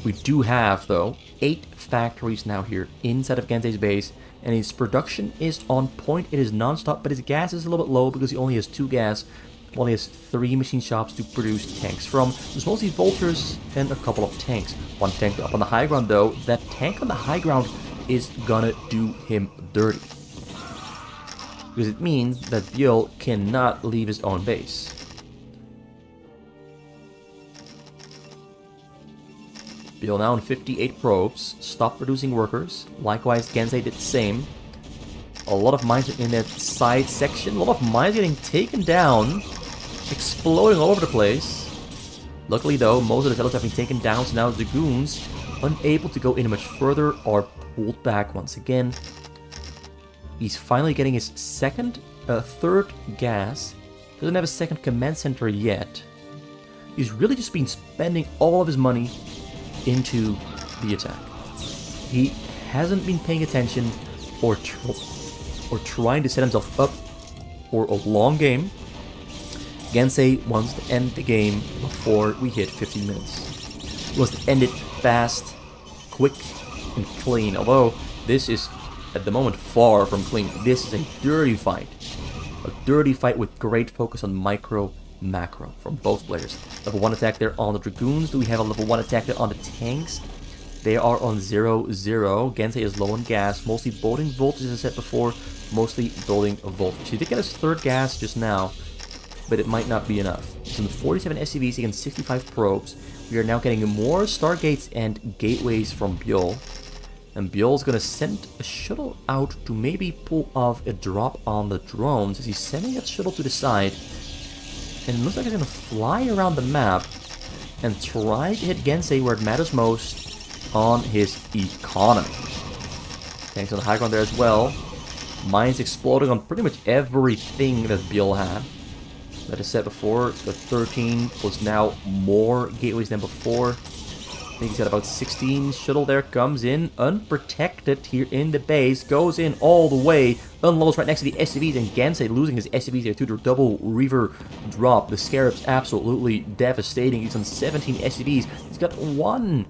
We do have, though, 8 factories now here inside of Gensay's base, and his production is on point. It is non-stop, but his gas is a little bit low because he only has 2 gas, while he has 3 machine shops to produce tanks from. There's mostly Vultures and a couple of tanks. 1 tank up on the high ground, though. That tank on the high ground is gonna do him dirty, because it means that Byul cannot leave his own base. Byul now on 58 probes, stop producing workers. Likewise, Gensay did the same. A lot of mines are in that side section. A lot of mines getting taken down, exploding all over the place. Luckily though, most of the zealots have been taken down, so now the Dragoons, unable to go in much further, are pulled back once again. He's finally getting his third gas. Doesn't have a second command center yet. He's really just been spending all of his money into the attack. He hasn't been paying attention or trying to set himself up for a long game. Gensay wants to end the game before we hit 15 minutes. He wants to end it fast, quick, and clean. Although this is at the moment far from clean. This is a dirty fight. A dirty fight with great focus on micro macro from both players. Level 1 attack there on the Dragoons. Do we have a level 1 attack there on the tanks? They are on 0-0. Gensay is low on gas, mostly building voltage as I said before, mostly building a voltage. He did get his third gas just now, but it might not be enough. He's in 47 SCVs against 65 probes. We are now getting more stargates and gateways from Byul. And Byul's gonna send a shuttle out to maybe pull off a drop on the drones as he's sending that shuttle to the side. And it looks like he's going to fly around the map and try to hit Gensay where it matters most, on his economy. Tanks on the high ground there as well. Mines exploding on pretty much everything that Byul had. Like I said before, the 13 was now more gateways than before. I think he's got about 16. Shuttle there comes in unprotected here in the base. Goes in all the way. Unloads right next to the SCVs, and Gensay losing his SCVs there to the double Reaver drop. The Scarab's absolutely devastating. He's on 17 SCVs. He's got 1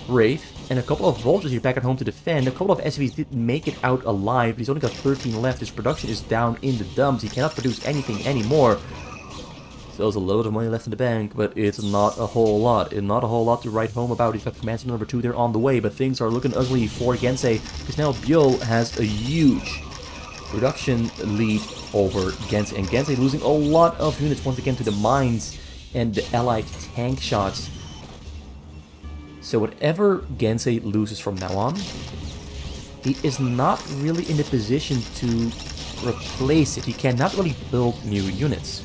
Wraith and a couple of Vultures here back at home to defend. A couple of SCVs did make it out alive, but he's only got 13 left. His production is down in the dumps. He cannot produce anything anymore. So there's a little bit of money left in the bank, but it's not a whole lot. It's not a whole lot to write home about. He's got command center number 2 there on the way, but things are looking ugly for Gensay, because now Byul has a huge production lead over Gensay. And Gensay losing a lot of units once again to the mines and the allied tank shots. So whatever Gensay loses from now on, he is not really in the position to replace it. He cannot really build new units.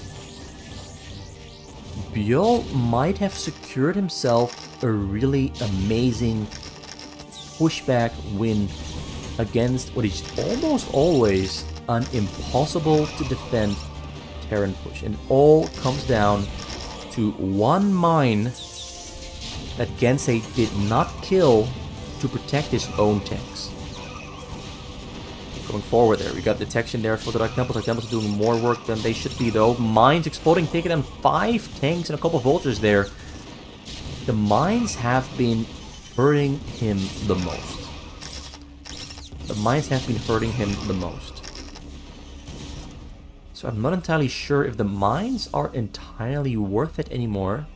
Byul might have secured himself a really amazing pushback win against what is almost always an impossible to defend Terran push. And it all comes down to one mine that Gensay did not kill to protect his own tanks. Going forward there, we got detection there for the Dark Temples. Dark Temples are doing more work than they should be though. Mines exploding, taking down 5 tanks and a couple vultures there. The mines have been hurting him the most. The mines have been hurting him the most. So I'm not entirely sure if the mines are entirely worth it anymore.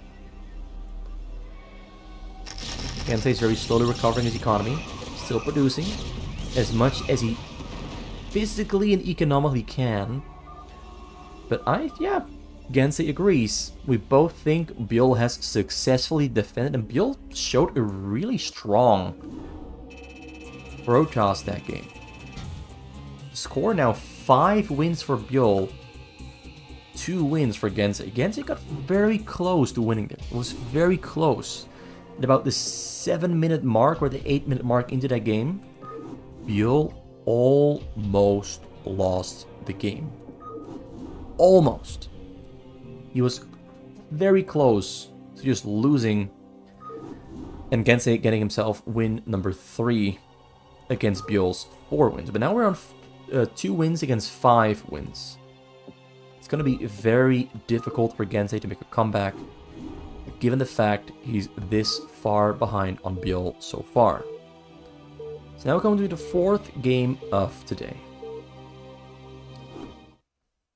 Gensay is very slowly recovering his economy. Still producing as much as he physically and economically can. But yeah, Gensay agrees. We both think Byul has successfully defended, and Byul showed a really strong Protoss that game. Score now 5 wins for Byul, 2 wins for Gensay. Gensay got very close to winning it. It was very close. At about the 7-minute mark or the 8-minute mark into that game, Byul almost lost the game. Almost. He was very close to just losing, and Gensay getting himself win number 3 against Byul's 4 wins. But now we're on 2 wins against 5 wins. It's going to be very difficult for Gensay to make a comeback, given the fact he's this far behind on Byul so far. So now we're going to the 4th game of today.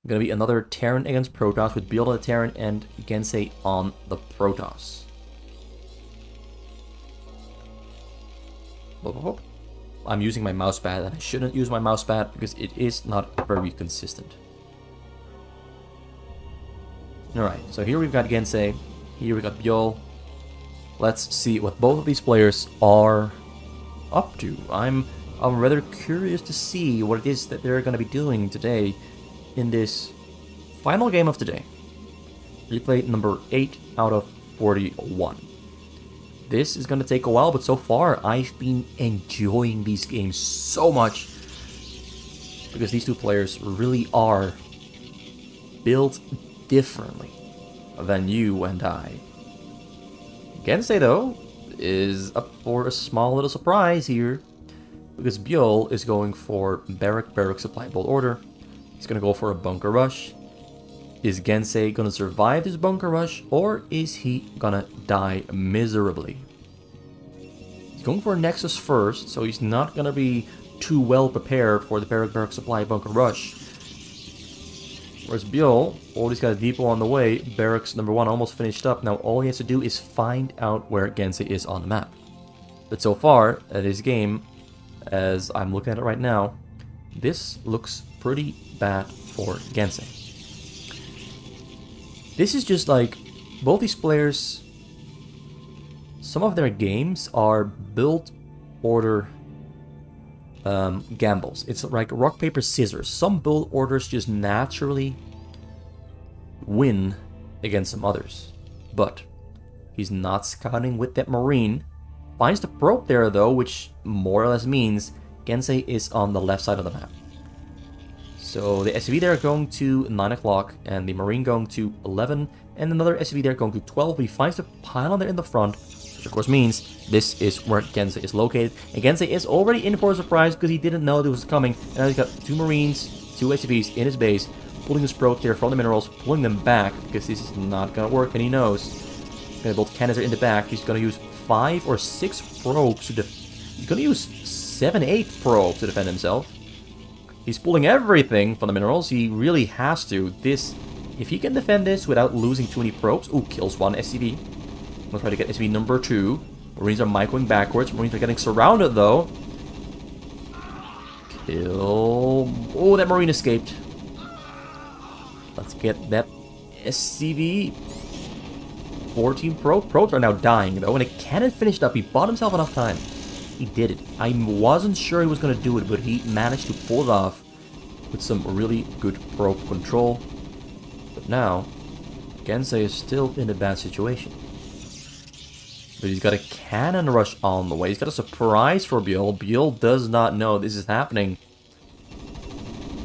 Going to be another Terran against Protoss with Byul on the Terran and Gensay on the Protoss. I'm using my mousepad, and I shouldn't use my mousepad because it is not very consistent. Alright, so here we've got Gensay, here we got Byul. Let's see what both of these players are up to. I'm rather curious to see what it is that they're going to be doing today in this final game of today. Replay number 8 out of 41. This is going to take a while, but so far I've been enjoying these games so much because these two players really are built differently than you and I. Gensay, though, is up for a small little surprise here because Byul is going for barrack supply bolt order. He's going to go for a bunker rush. Is Gensay going to survive this bunker rush, or is he going to die miserably? He's going for a Nexus first, so he's not going to be too well prepared for the barrack supply bunker rush. Whereas Byul, he's got a depot on the way. Barracks number 1 almost finished up. Now all he has to do is find out where Gensay is on the map. But so far, at his game, as I'm looking at it right now, this looks pretty bad for Gensay. This is just like, both these players, some of their games are build order gambles. It's like rock, paper, scissors. Some build orders just naturally win against some others. But he's not scouting with that Marine. Finds the probe there though, which more or less means Gensay is on the left side of the map. So the SCV there going to 9 o'clock, and the Marine going to 11, and another SCV there going to 12. He finds the pylon there in the front, which of course means this is where Gensay is located. And Gensay is already in for a surprise because he didn't know this was coming. And now he's got 2 Marines, 2 SCVs in his base, pulling his probe there from the minerals, pulling them back because this is not going to work, and he knows. He's going to build cannons in the back. He's going to use 5 or 6 probes to he's going to use 7, 8 probes to defend himself. He's pulling everything from the minerals. He really has to. If he can defend this without losing too many probes. Ooh, kills 1 SCV. We'll try to get SCV number 2. Marines are microing backwards. Marines are getting surrounded though. Kill. Oh, that Marine escaped. Let's get that SCV. 14 probes are now dying though, and a cannon finished up. He bought himself enough time. He did it. I wasn't sure he was going to do it, but he managed to pull it off. with some really good probe control. But now, Gensay is still in a bad situation. But he's got a cannon rush on the way. He's got a surprise for Byul. Byul does not know this is happening.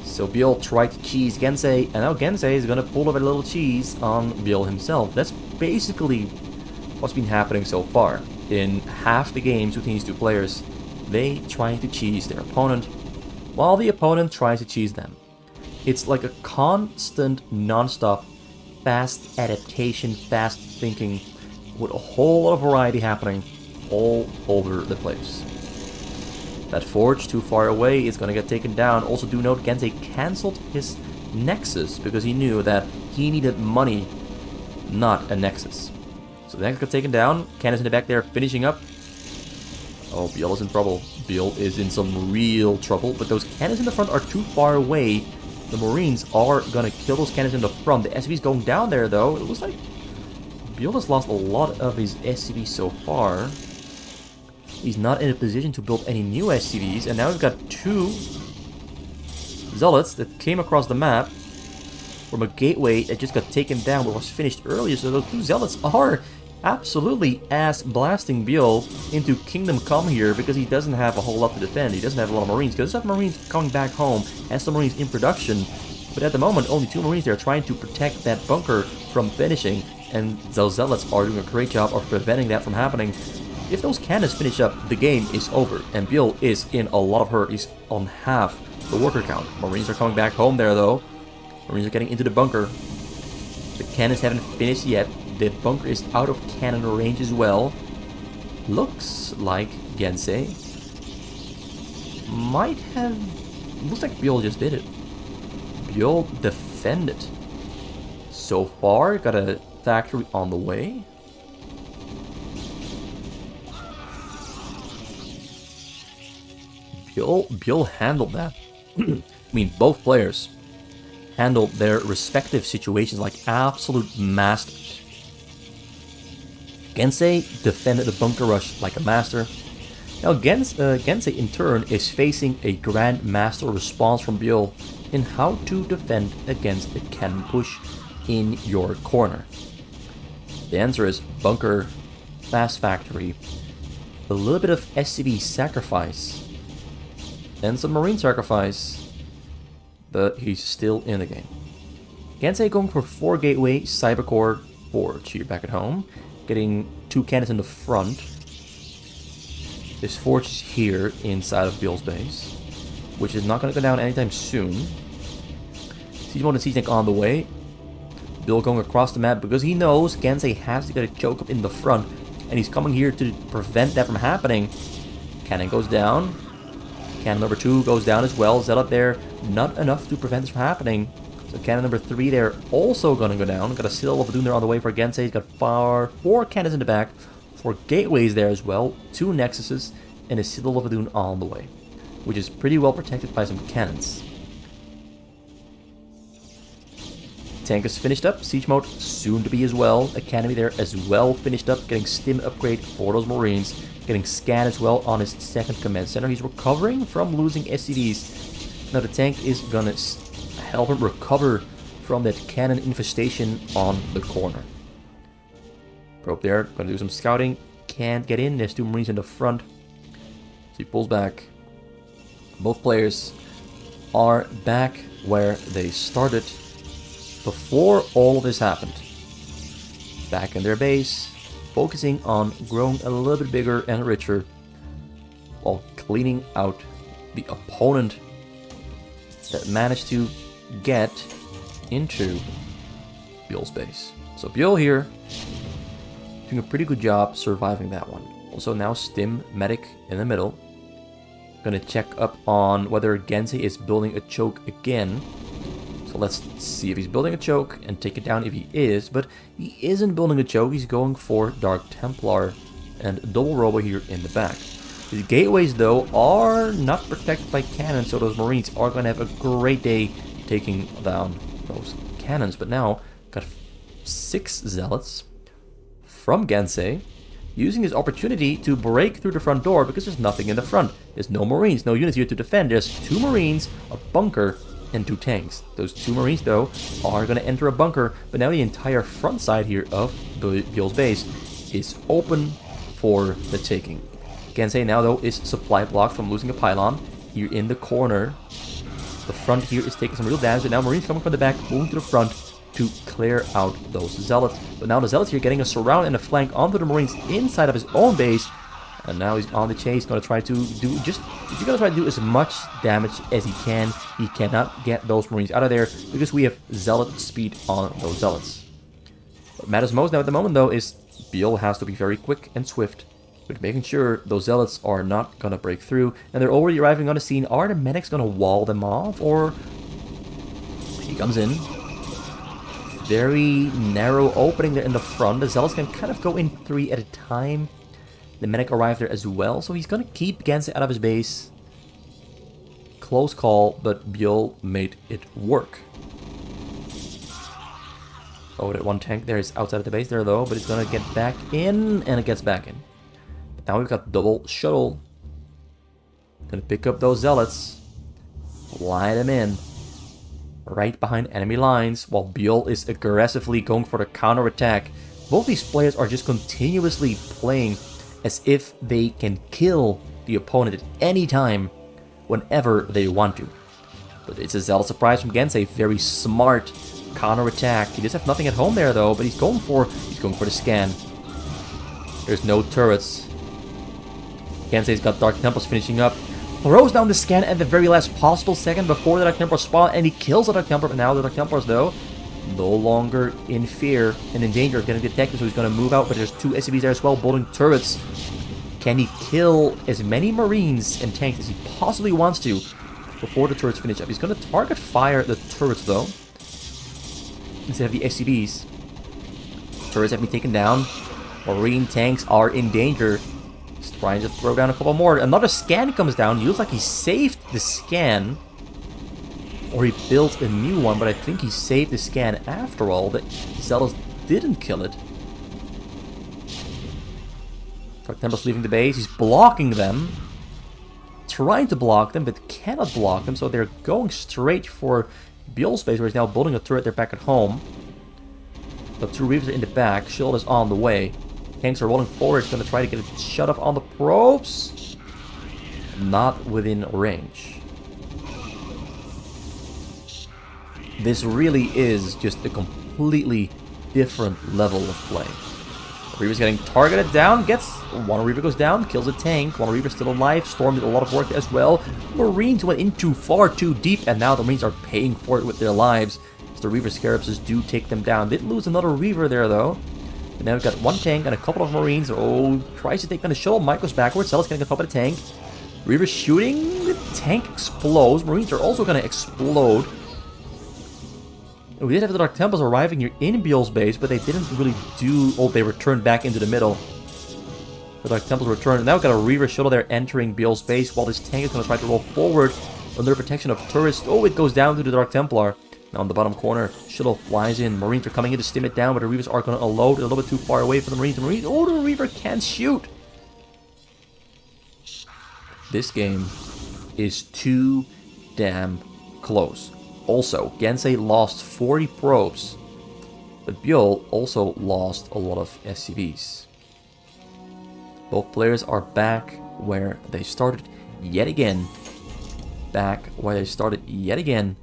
So Byul tried to cheese Gensay, and now Gensay is gonna pull up a little cheese on Byul himself. That's basically what's been happening so far. In half the games between these two players, they try to cheese their opponent, while the opponent tries to cheese them. It's like a constant, non-stop, fast adaptation, fast thinking, with a whole lot of variety happening all over the place. That forge too far away is going to get taken down. Also do note Gensay cancelled his Nexus because he knew that he needed money, not a Nexus. So the Nexus got taken down. Cannons in the back there finishing up. Oh, Byul is in trouble. Byul is in some real trouble, but those cannons in the front are too far away. The Marines are going to kill those cannons in the front. The SCV's going down there though. It looks like Byul has lost a lot of his SCVs so far. He's not in a position to build any new SCVs, and now we've got two Zealots that came across the map from a gateway that just got taken down but was finished earlier. So those two Zealots are absolutely ass-blasting Byul into Kingdom Come here because he doesn't have a whole lot to defend. He doesn't have a lot of Marines, because there's some Marines coming back home and some Marines in production. But at the moment, only 2 Marines there trying to protect that bunker from finishing, and those Zealots are doing a great job of preventing that from happening. If those cannons finish up, the game is over, and Byul is in a lot of hurt. He's on half the worker count. Marines are coming back home there though. Marines are getting into the bunker. The cannons haven't finished yet. The bunker is out of cannon range as well. Looks like Gensay might have... Looks like Byul just did it. Byul defended. So far, got a factory on the way. Byul handled that. I mean, both players handled their respective situations like absolute masters. Gensay defended the bunker rush like a master. Now Gensay in turn is facing a grand master response from Byul in how to defend against a cannon push in your corner. The answer is bunker, fast factory, a little bit of SCV sacrifice, and some Marine sacrifice, but he's still in the game. Gensay going for 4 gateway, cyber core, forge here back at home, getting 2 cannons in the front. This forge is here inside of Byul's base, which is not going to go down anytime soon. Siege mode and siege tank on the way. Byul going across the map because he knows Gensay has to get a choke up in the front, and he's coming here to prevent that from happening. Cannon goes down. Cannon number 2 goes down as well. Zealot there, not enough to prevent this from happening. So cannon number 3 there also gonna go down. Got a Citadel of Doom there on the way for Gensay. He's got 4 cannons in the back, 4 gateways there as well, 2 nexuses, and a Citadel of Doom on the way, which is pretty well protected by some cannons. Tank is finished up, siege mode soon to be as well. Academy there as well finished up, getting stim upgrade for those Marines. Getting scan as well on his second command center. He's recovering from losing SCVs. Now the tank is gonna help him recover from that cannon infestation on the corner. Probe there, gonna do some scouting. Can't get in, there's 2 Marines in the front. So he pulls back. Both players are back where they started before all of this happened. Back in their base, focusing on growing a little bit bigger and richer while cleaning out the opponent that managed to get into Byul's base. So Byul here doing a pretty good job surviving that one. Also now Stim Medic in the middle. Gonna check up on whether Gensay is building a choke again. So let's see if he's building a choke and take it down if he is. But he isn't building a choke, he's going for Dark Templar and double robo here in the back. His gateways though are not protected by cannons, so those Marines are going to have a great day taking down those cannons. But now got 6 Zealots from Gensay, using this opportunity to break through the front door because there's nothing in the front. There's no Marines, no units here to defend. There's 2 Marines, a bunker, and 2 tanks. Those 2 Marines, though, are going to enter a bunker, but now the entire front side here of Byul's base is open for the taking. Gensay now, though, is supply blocked from losing a pylon. Here in the corner, the front here is taking some real damage, and now Marines coming from the back, moving to the front to clear out those Zealots. But now the Zealots here getting a surround and a flank onto the Marines inside of his own base. And now he's on the chase, going to try to do he's going to try to do as much damage as he can. He cannot get those Marines out of there because we have Zealot speed on those Zealots. What matters most now at the moment, though, is Byul has to be very quick and swift with making sure those Zealots are not going to break through. And they're already arriving on the scene. Are the medics going to wall them off? Or he comes in. Very narrow opening there in the front. The Zealots can kind of go in 3 at a time. The medic arrived there as well, so he's going to keep Gensay out of his base. Close call, but Byul made it work. Oh, that 1 tank there is outside of the base there, though, but it's going to get back in, and it gets back in. But now we've got double shuttle. Going to pick up those Zealots. Fly them in. Right behind enemy lines, while Byul is aggressively going for the counter-attack. Both these players are just continuously playing as if they can kill the opponent at any time, whenever they want to. But it's a Zealot surprise from Gensay. Very smart counter-attack. He does have nothing at home there, though, but he's going for the scan. There's no turrets. Gensay's got Dark Templars finishing up. Throws down the scan at the very last possible second before the Dark Templar spawn, and he kills the Dark Templar. But now the Dark Templars, though, no longer in fear and in danger of getting detected, so he's going to move out. But there's 2 SCVs there as well, building turrets. Can he kill as many Marines and tanks as he possibly wants to before the turrets finish up? He's going to target fire the turrets, though, instead of the SCVs. Turrets have been taken down. Marine tanks are in danger. He's trying to throw down a couple more. Another scan comes down. He looks like he saved the scan. Or he built a new one, but I think he saved the scan after all. The Zealots didn't kill it. Dark Templars leaving the base. He's blocking them. Trying to block them, but cannot block them. So they're going straight for Byul's base, where he's now building a turret there back at home. The 2 Reavers are in the back. Shield is on the way. Tanks are rolling forward. Going to try to get it shut off on the probes. Not within range. This really is just a completely different level of play. Reaver's getting targeted down, gets one Reaver goes down, kills a tank. One Reaver still alive. Storm did a lot of work as well. Marines went in far too deep, and now the Marines are paying for it with their lives. As the Reaver Scarabs do take them down. Did lose another Reaver there though. And now we've got 1 tank and a couple of Marines. Oh, tries to take down the shuttle. Mike goes backwards. Zealot's getting on top of the tank. Reaver shooting. The tank explodes. Marines are also going to explode. We did have the Dark Templars arriving here in Byul's base, but they didn't really do... Oh, they returned back into the middle. The Dark Templars returned. And now we've got a Reaver shuttle there entering Byul's base, while this tank is going to try to roll forward under protection of turrets. Oh, it goes down to the Dark Templar. Now in the bottom corner, shuttle flies in. Marines are coming in to stim it down, but the Reavers are going to unload a little bit too far away from the Marines. Oh, the Reaver can't shoot! This game is too damn close. Also, Gensay lost 40 probes, but Byul also lost a lot of SCVs. Both players are back where they started yet again. Back where they started yet again.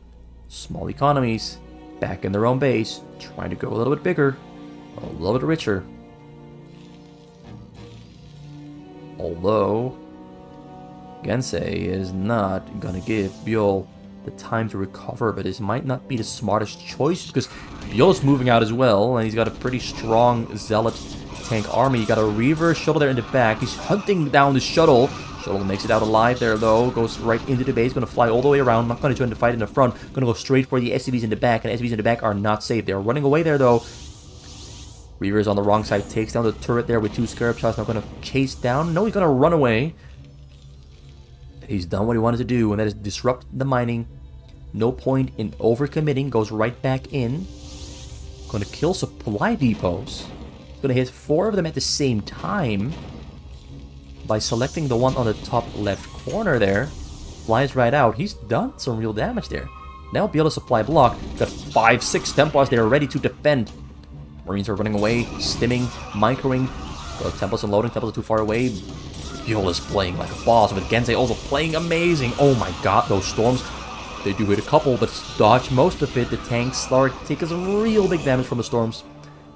Small economies, back in their own base, trying to go a little bit bigger, a little bit richer. Although, Gensay is not gonna give Byul the time to recover, but this might not be the smartest choice because Byul is moving out as well, and he's got a pretty strong Zealot tank army. You got a Reaver shuttle there in the back. He's hunting down the shuttle. Shuttle makes it out alive there though, goes right into the base, going to fly all the way around. Not going to join the fight in the front, going to go straight for the SCVs in the back, and SCVs in the back are not safe. They're running away there though. Reaver's on the wrong side, takes down the turret there with 2 Scarab shots. Now going to chase down. No, he's going to run away. He's done what he wanted to do, and that is disrupt the mining. No point in overcommitting. Goes right back in. Going to kill supply depots. Going to hit 4 of them at the same time by selecting the one on the top left corner there. Flies right out. He's done some real damage there. Now be able to supply block. Got 5, 6 Templars there ready to defend. Marines are running away, stimming, microing. The Templars unloading, Templars are too far away. Byul is playing like a boss, with Gensay also playing amazing. Oh my god, those storms. They do hit a couple, but dodge most of it. The tanks are taking some real big damage from the storms.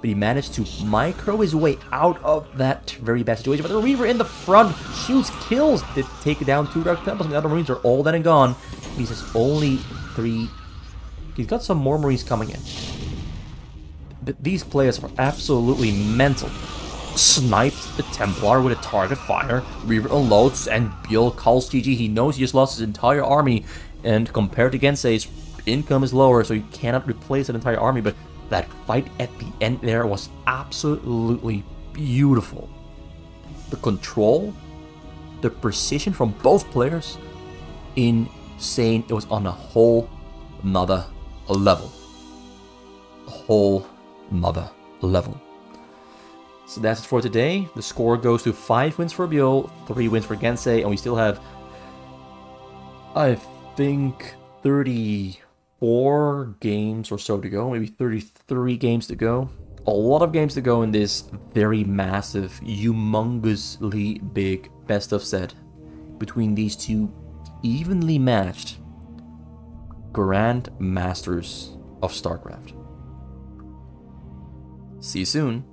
But he managed to micro his way out of that very bad situation. But the Reaver in the front shoots, kills, to take down 2 Dark Temples, and the other Marines are all dead and gone. He says only 3. He's got some more Marines coming in. But these players are absolutely mental. Snipes the Templar with a target fire. Reaver unloads, and Byul calls GG. He knows he just lost his entire army. And compared to Gensay's, income is lower, so he cannot replace an entire army. But that fight at the end there was absolutely beautiful. The control, the precision from both players, insane. It was on a whole nother level. A whole nother level. So that's it for today. The score goes to 5 wins for Byul, 3 wins for Gensay, and we still have, I think, 34 games or so to go, maybe 33 games to go. A lot of games to go in this very massive, humongously big best of set between these two evenly matched Grand Masters of StarCraft. See you soon.